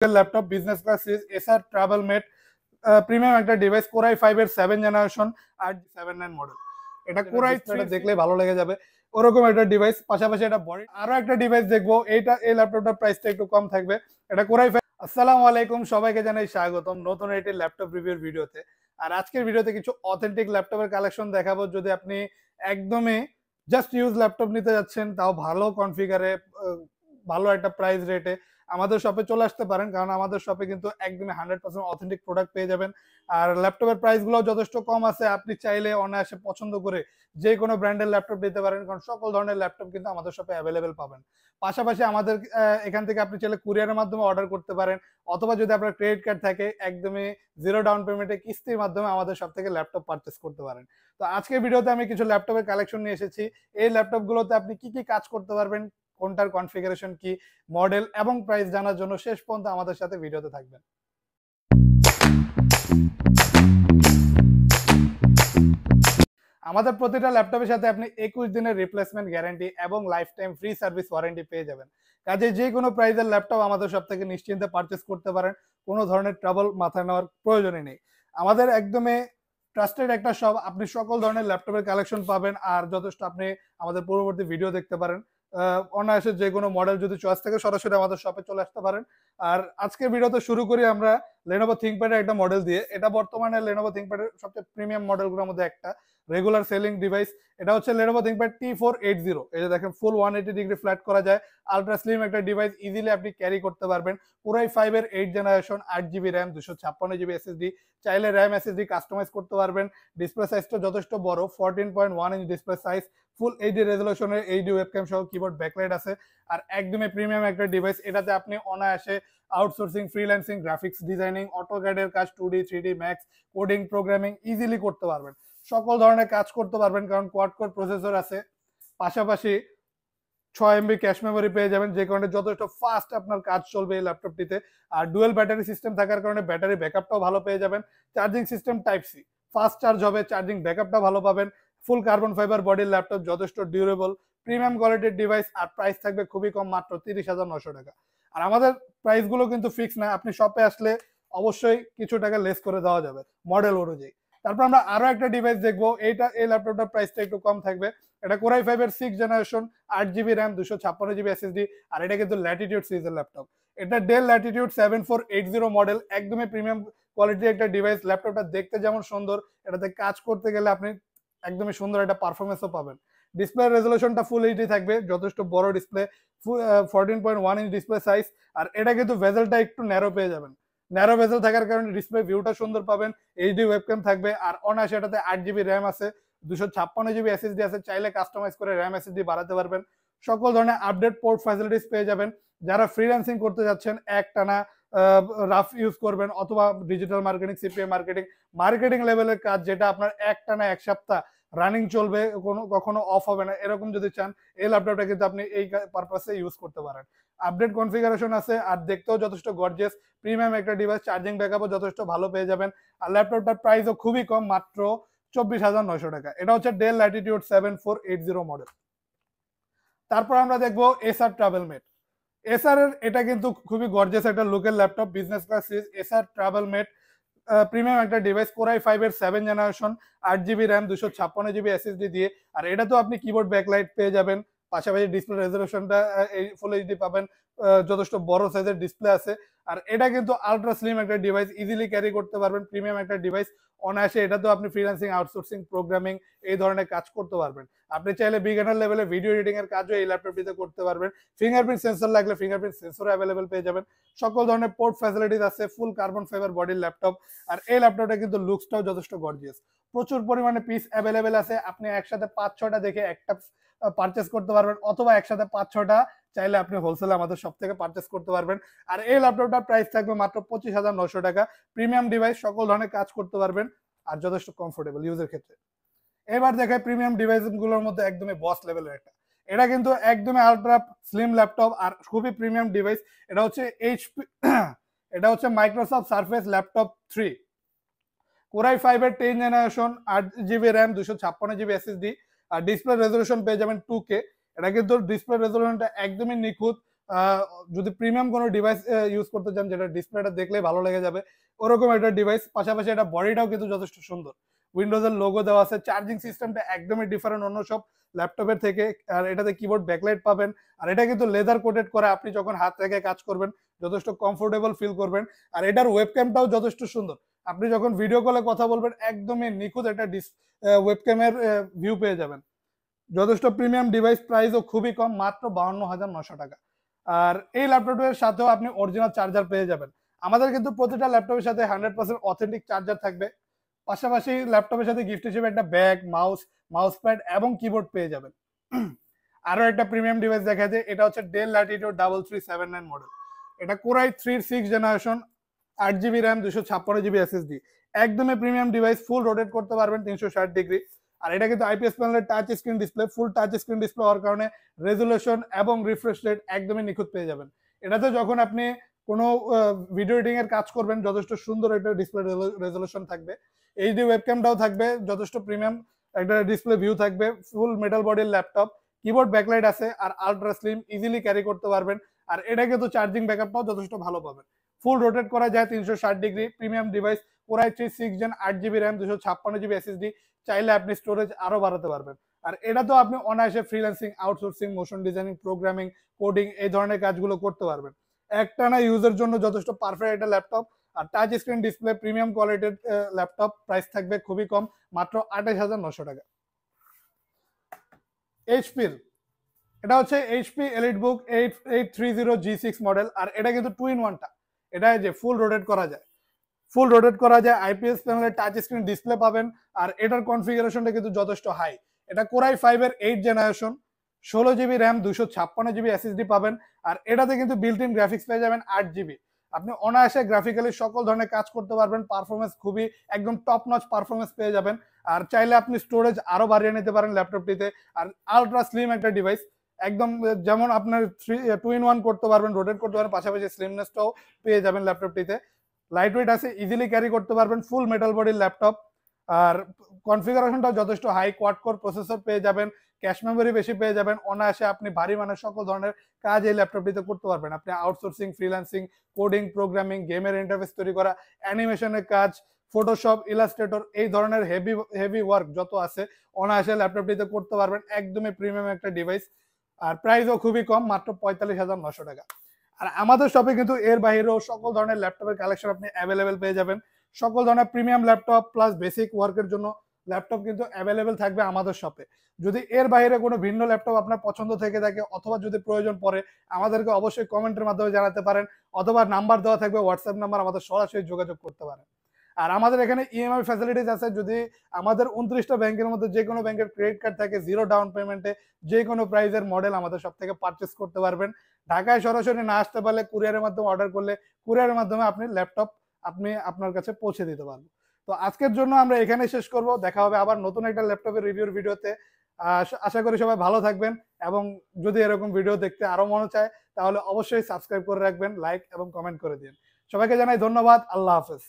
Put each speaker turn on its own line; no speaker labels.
Laptop business class series এসার travel মেট premium একটা device core i 5 এর 7 জেনারেশন আর 79 মডেল। এটা কোরাই 3 দেখলে ভালো লেগে যাবে ওরকম একটা ডিভাইস। পাশাপাশি এটা বডি আরো একটা ডিভাইস দেখবো, এই ল্যাপটপটার প্রাইসটা একটু কম থাকবে। এটা কোরাই 5। আসসালামু আলাইকুম, সবাইকে জানাই স্বাগতম নতুন একটি ল্যাপটপ রিভিউর ভিডিওতে। আর আজকের ভিডিওতে কিছু অথেন্টিক ল্যাপটপের কালেকশন দেখাবো। যদি আপনি একদমই জাস্ট ইউজ ল্যাপটপ নিতে যাচ্ছেন, তাও ভালো কনফিগারে ভালো একটা প্রাইস রেটে আমাদের শপে চলে আসতে পারেন, কারণ আমাদের শপে কিন্তু একদমই 100% অথেন্টিক প্রোডাক্ট পেয়ে যাবেন। আর ল্যাপটপের প্রাইসগুলো যথেষ্ট কম আছে, আপনি চাইলে অনায়াসে পছন্দ করে যে কোনো ব্র্যান্ডের ল্যাপটপ নিতে পারেন, কারণ সকল ধরনের ল্যাপটপ কিন্তু আমাদের শপে অ্যাভেলেবেল পাবেন। পাশাপাশি আমাদের এখান থেকে আপনি চাইলে কুরিয়ারের মাধ্যমে অর্ডার করতে পারেন, অথবা যদি আপনার ক্রেডিট কার্ড থাকে একদমই জিরো ডাউন পেমেন্টে কিস্তির মাধ্যমে আমাদের শপ থেকে ল্যাপটপ পারচেস করতে পারেন। তো আজকের ভিডিওতে আমি কিছু ল্যাপটপের কালেকশন নিয়ে এসেছি। এই ল্যাপটপগুলোতে আপনি কি কি কাজ করতে পারবেন, কোনটার কনফিগারেশন কি, মডেল এবং প্রাইস জানার জন্য শেষ পর্যন্ত আমাদের সাথে ভিডিওতে থাকবেন। আমাদের প্রতিটা ল্যাপটপের সাথে আপনি 21 দিনের রিপ্লেসমেন্ট গ্যারান্টি এবং life time free service warranty পেয়ে যাবেন। কাজে যে কোনো প্রাইসের ল্যাপটপ আমাদের সব থেকে নিশ্চিন্তে পারচেস করতে পারেন, কোনো ধরনের ট্রাবল মাথায় নেওয়ার প্রয়োজনই নেই। আমাদের একদমই ট্রাস্টেড একটা শপ, আপনি সকল ধরনের ল্যাপটপের কালেকশন পাবেন। আর যথেষ্ট আপনি আমাদের পূর্ববর্তী ভিডিও দেখতে পারেন, অনায়াসে যে কোনো মডেল যদি চয়েস থাকে সরাসরি আমাদের শপে চলে আসতে পারেন। আর আজকের ভিডিওতে শুরু করি আমরা লেনোভো থিংকপ্যাডের একটা মডেল দিয়ে। এটা বর্তমানে লেনোভো থিংকপ্যাডের সবচেয়ে প্রিমিয়াম মডেলগুলোর মধ্যে একটা, রেগুলার সেলিং ডিভাইস। এটা হচ্ছে লেনোভো থিংকপ্যাড T480। এই যে দেখেন, ফুল 180 ডিগ্রি ফ্ল্যাট করা যায়, আলট্রা স্লিম একটা ডিভাইস, ইজিলি আপনি ক্যারি করতে পারবেন। পুরাই 5 এর 8 generation, 8GB RAM, 256GB SSD। চাইলে র্যাম SSD কাস্টমাইজ করতে পারবেন। ডিসপ্লে সাইজটা যথেষ্ট বড়, 14.1 inch display size, full HD রেজলিউশনের এইচডি ওয়েবক্যাম সহ কিবোর্ড ব্যাকলাইট আছে। আর একদমই প্রিমিয়াম একটা ডিভাইস। এটাতে আপনি অনায়াসে আউটসোর্সিং, ফ্রিল্যান্সিং, গ্রাফিক্স ডিজাইনিং, অটোক্যাডের কাজ, 2D 3D max, coding, programming easily করতে পারবেন। সকল ধরনের কাজ করতে পারবেন, কারণ কোয়াড কোর প্রসেসর আছে। পাশাপাশি 6 MB ক্যাশ মেমোরি পেয়ে যাবেন, যে কারণে যথেষ্ট ফাস্ট আপনার কাজ চলবে এই ল্যাপটপটিতে। আর ডুয়েল ব্যাটারি সিস্টেম থাকার কারণে ব্যাটারি ব্যাকআপটাও ভালো পেয়ে যাবেন। Charging system type C, fast charge হবে, চার্জিং ব্যাকআপটা ভালো পাবেন। ফুল কার্বন ফাইবার বডির ল্যাপটপ, যথেষ্ট ডিউরেবল, প্রিমিয়াম কোয়ালিটির ডিভাইস। আর প্রাইস থাকবে খুবই কম, মাত্র 30,900 টাকা। আর আমাদের প্রাইসগুলো কিন্তু ফিক্স না, আপনি শপে আসলে অবশ্যই কিছু টাকা লেস করে দেওয়া যাবে মডেল অনুযায়ী। তারপর আমরা আরো একটা ডিভাইস দেখবো, এই ল্যাপটপটার প্রাইসটা একটু কম থাকবে। এটা কোরাই 5 এর 6 generation, 8GB RAM, 256GB SSD। আর এটা কিন্তু ল্যাটিটিউড সিরিজের ল্যাপটপ। এটা ডেল ল্যাটিটিউড 7480 মডেল, একদমই প্রিমিয়াম কোয়ালিটির একটা ডিভাইস। ল্যাপটপটা দেখতে যেমন সুন্দর, এটাতে কাজ করতে গেলে আপনি একদমই সুন্দর একটা পারফরমেন্সও পাবেন। ডিসপ্লে রেজলিউশনটা ফুল এইচডি থাকবে, যথেষ্ট বড় ডিসপ্লে, 14.1 ইঞ্চ ডিসপ্লে সাইজ। আর এটা কিন্তু ভেজেলটা একটু ন্যারো পেয়ে যাবেন। ন্যারো ভেজেল থাকার কারণে ডিসপ্লে ভিউটা সুন্দর পাবেন, এইচডি ওয়েবক্যাম থাকবে। আর অনায়াসে এটাতে 8GB র্যাম আছে, 256GB SSD আছে, চাইলে কাস্টমাইজ করে র্যাম SSD বাড়াতে পারবেন। সকল ধরনের আপডেট পোর্ট ফ্যাসিলিটিস পেয়ে যাবেন। যারা ফ্রিল্যান্সিং করতে যাচ্ছেন, একটানা রাফ ইউজ করবেন, অথবা ডিজিটাল মার্কেটিং, সিপিএ মার্কেটিং লেভেলের কাজ, যেটা আপনার একটানা 1 সপ্তাহ রানিং চলবে, কখনো অফ হবে না, এরকম যদি চান, এই ল্যাপটপটা কিন্তু আপনি এই পারপাসে ইউজ করতে পারেন। আপডেট কনফিগারেশন আছে, আর দেখতেও যথেষ্ট গর্জিয়াস, প্রিমিয়াম একটা ডিভাইস। চার্জিং ব্যাকআপও যথেষ্ট ভালো পেয়ে যাবেন। আর ল্যাপটপটার প্রাইসও খুবই কম, মাত্র 24,900 টাকা। এটা হচ্ছে ডেল ল্যাটিটিউড 7480 মডেল। তারপর আমরা দেখবো এসার ট্রাভেল মেট। এসার এর এটা কিন্তু খুবই গর্জিয়াস একটা লুকের ল্যাপটপ, বিজনেস ক্লাস সিরিজ এসার ট্রাভেল মেট প্রিমিয়াম একটা ডিভাইস, কোরাই 5 এর 7 generation, 8GB RAM, 256GB SSD দিয়ে। আর এটা তো আপনি কিবোর্ড ব্যাকলাইট পেয়ে যাবেন। পাশাপাশি ডিসপ্লে রেজলিউশনটা ফুল এইচডি পাবেন, যথেষ্ট বড় সাইজের ডিসপ্লে আছে। আর এটা কিন্তু আলট্রা স্লিম একটা ডিভাইস, ইজিলি ক্যারি করতে পারবেন, প্রিমিয়াম একটা ডিভাইস। অনায়াসে এটা তো আপনি ফ্রিল্যান্সিং, আউটসোর্সিং, প্রোগ্রামিং এই ধরনের কাজ করতে পারবেন। আপনি চাইলে বিগিনার লেভেলে ভিডিও এডিটিং এর কাজও এই ল্যাপটপটিতে করতে পারবেন। ফিঙ্গারপ্রিন্ট সেন্সর লাগলে ফিঙ্গারপ্রিন্ট সেন্সর অ্যাভেলেবেল পেয়ে যাবেন। সকল ধরনের পোর্ট ফ্যাসিলিটিস আছে, ফুল কার্বন ফাইবার বডির ল্যাপটপ। আর এই ল্যাপটপটা কিন্তু লুকসটাও যথেষ্ট গর্জিয়াস, প্রচুর পরিমাণে পিস অ্যাভেলেবেল আছে। আপনি একসাথে 5-6টা দেখে একটা পারচেস করতে পারবেন, অথবা একসাথে 5-6টা চাইলে আপনি হোলসেলে আমাদের সব থেকে পারচেস করতে পারবেন। আর এই ল্যাপটপটার প্রাইস থাকবে মাত্র 25,900 টাকা। প্রিমিয়াম ডিভাইস, সকল ধরনের কাজ করতে পারবেন, আর যথেষ্ট কমফোর্টেবল ইউজের ক্ষেত্রে। এবার দেখায় প্রিমিয়াম ডিভাইস গুলোর মধ্যে একদমই বস লেভেলের একটা। এটা কিন্তু একদমই আলট্রা স্লিম ল্যাপটপ, আর খুবই প্রিমিয়াম ডিভাইস। এটা হচ্ছে এইচপি এটা হচ্ছে মাইক্রোসফট সারফেস ল্যাপটপ 3, কোরাই 5 এর 10 generation, 8GB RAM, 256GB SSD। আর ডিসপ্লে রেজলিউশন পেয়ে যাবেন 2K। এটা কিন্তু ডিসপ্লে রেজলিউশনটা একদমই নিখুঁত, যদি প্রিমিয়াম কোনো ডিভাইস ইউজ করতে চান যেটা ডিসপ্লেটা দেখলেই ভালো লেগে যাবে ওরকম একটা ডিভাইস, পাশাপাশি এটা বডিটাও কিন্তু যথেষ্ট সুন্দর, উইন্ডোজের লোগো দেওয়া আছে, চার্জিং সিস্টেমটা একদমই ডিফারেন্ট অন্য সব ল্যাপটপের থেকে, আর এটাতে কিবোর্ড ব্যাকলাইট পাবেন, আর এটা কিন্তু লেদার কোটেড করা, আপনি যখন হাত রেখে কাজ করবেন যথেষ্ট কমফোর্টেবল ফিল করবেন। আর এটার ওয়েবক্যামটাও যথেষ্ট সুন্দর, আপনি যখন ভিডিও কলে কথা বলবেন একদমই নিখুঁত একটা ওয়েবক্যামের ভিউ পেয়ে যাবেন। যথেষ্ট প্রিমিয়াম ডিভাইস, প্রাইসও খুবই কম, মাত্র 52,900 টাকা। আর এই ল্যাপটপের সাথেও আপনি অরিজিনাল চার্জার পেয়ে যাবেন। আমাদের কিন্তু প্রতিটা ল্যাপটপের সাথে 100% অথেন্টিক চার্জার থাকবে, পাশাপাশি ল্যাপটপের সাথে গিফট হিসেবে একটা ব্যাগ, মাউস প্যাড এবং কিবোর্ড পেয়ে যাবেন। আরো একটা প্রিমিয়াম ডিভাইস দেখা যায়, এটা হচ্ছে ডেল ল্যাটিটিউড 3379 মডেল। এটা core i 3 6 generation, 8GB RAM, 256GB SSD, একদমই প্রিমিয়াম ডিভাইস, ফুল রোটেট করতে পারবেন 360 ডিগ্রি। আর এটা কিন্তু আইপিএস প্যানেলের টাচ স্ক্রিন ডিসপ্লে, ফুল টাচ স্ক্রিন ডিসপ্লে হওয়ার কারণে রেজুলেশন এবং রিফ্রেশ রেট একদমই নিখুঁত পেয়ে যাবেন। এটাতে যখন আপনি কোনো ভিডিও এডিটিং এর কাজ করবেন যথেষ্ট সুন্দর একটা ডিসপ্লে রেজুলেশন থাকবে, এইচডি ওয়েবক্যামটাও থাকবে, যথেষ্ট প্রিমিয়াম একটা ডিসপ্লে ভিউ থাকবে, ফুল মেটাল বডির ল্যাপটপ, কিবোর্ড ব্যাকলাইট আছে, আর আলট্রা স্লিম, ইজিলি ক্যারি করতে পারবেন। আর এটা কিন্তু চার্জিং ব্যাকআপটাও যথেষ্ট ভালো পাবেন, ফুল রোটেট করা যায় 360 degree, premium device, Core i 3 6 gen, 8GB RAM, 256GB SSD, চাইলে আপনি স্টোরেজ আরো বাড়াতে পারবেন। আর এটা তো আপনি অনায়াসে freelancing, outsourcing, motion designing, programming, coding এই ধরনের কাজগুলো করতে পারবেন। একটানা ইউজের জন্য যথেষ্ট পারফেক্ট একটা ল্যাপটপ, আর টাচ স্ক্রিন ডিসপ্লে, প্রিমিয়াম কোয়ালিটির ল্যাপটপ, প্রাইস থাকবে খুবই কম, মাত্র 28,900 টাকা। এইচপির এটা হচ্ছে এইচপি এলিটবুক 8830G6 মডেল, আর এটা কিন্তু 2-in-1টা, এটা যে ফুল রোটেট করা যায়, আইপিএস প্যানেলের টাচ স্ক্রিন ডিসপ্লে পাবেন। আর এটার কনফিগারেশনটা কিন্তু যথেষ্ট হাই, এটা কোরাই 5-এর 8 generation, 16GB RAM, 256GB SSD পাবেন। আর এটাতে কিন্তু বিল্ট ইন গ্রাফিক্স পেয়ে যাবেন 8GB, আপনি অনায়াসে গ্রাফিক্যালি সকল ধরনের কাজ করতে পারবেন, পারফরমেন্স খুবই একদম টপ নচ পারফরমেন্স পেয়ে যাবেন। আর চাইলে আপনি স্টোরেজ আরো বাড়িয়ে নিতে পারেন ল্যাপটপটিতে। আর আলট্রা স্লিম একটা ডিভাইস, একদম যেমন আপনার 2-in-1 করতে পারবেন, রোটেট করতে পারবেন, পাশাপাশি স্লিমনেসটাও পেয়ে যাবেন ল্যাপটপটিতে, লাইট ওয়েট আছে, ইজিলি ক্যারি করতে পারবেন, ফুল মেটাল বডির ল্যাপটপ। আর কনফিগারেশনটা যথেষ্ট হাই, কোয়াড কোর প্রসেসর পেয়ে যাবেন, ক্যাশ মেমোরি বেশি পেয়ে যাবেন, অনায়াসে আপনি ভারী মানের সকল ধরনের কাজ এই ল্যাপটপটিতে করতে পারবেন। আপনি আউটসোর্সিং, ফ্রিল্যান্সিং, কোডিং, প্রোগ্রামিং, গেমের ইন্টারফেস তৈরি করা, অ্যানিমেশনের কাজ, ফটোশপ, ইলাস্ট্রেটর, এই ধরনের হেভি ওয়ার্ক যত আছে অনায়াসে ল্যাপটপটিতে করতে পারবেন, একদমই প্রিমিয়াম একটা ডিভাইস। আর প্রাইসও খুবই কম, মাত্র 45,900 টাকা। আর আমাদের শপে কিন্তু এর বাইরেও সকল ধরনের ল্যাপটপের কালেকশন আপনি অ্যাভেলেবেল পেয়ে যাবেন, সকল ধরনের প্রিমিয়াম ল্যাপটপ প্লাস বেসিক ওয়ার্কের জন্য ল্যাপটপ কিন্তু অ্যাভেলেবেল থাকবে আমাদের শপে। যদি এর বাইরে কোনো ভিন্ন ল্যাপটপ আপনার পছন্দ থেকে থাকে অথবা যদি প্রয়োজন পড়ে আমাদেরকে অবশ্যই কমেন্টের মাধ্যমে জানাতে পারেন, অথবা নাম্বার দেওয়া থাকবে, হোয়াটসঅ্যাপ নাম্বার, আমাদের সরাসরি যোগাযোগ করতে পারেন। আর আমাদের এখানে ইএমআই ফ্যাসিলিটিস আছে, যদি আমাদের 29টা ব্যাংকের মধ্যে যে কোনো ব্যাংকের ক্রেডিট কার্ড থাকে, 0 ডাউন পেমেন্টে যে কোনো প্রাইজের মডেল আমাদের সব থেকে পারচেস করতে পারবেন। ঢাকায় সরাসরি না আসতে পারলে কুরিয়ারের মাধ্যমে অর্ডার করলে কুরিয়ারের মাধ্যমে আপনি ল্যাপটপ আপনার কাছে পৌঁছে দিতে পারবো। তো আজকের জন্য আমরা এখানে শেষ করব, দেখা হবে আবার নতুন একটা ল্যাপটপের রিভিউর ভিডিওতে। আশা করি সবাই ভালো থাকবেন, এবং যদি এরকম ভিডিও দেখতে আরো মনে চায় তাহলে অবশ্যই সাবস্ক্রাইব করে রাখবেন, লাইক এবং কমেন্ট করে দিন। সবাইকে জানাই ধন্যবাদ, আল্লাহ হাফেজ।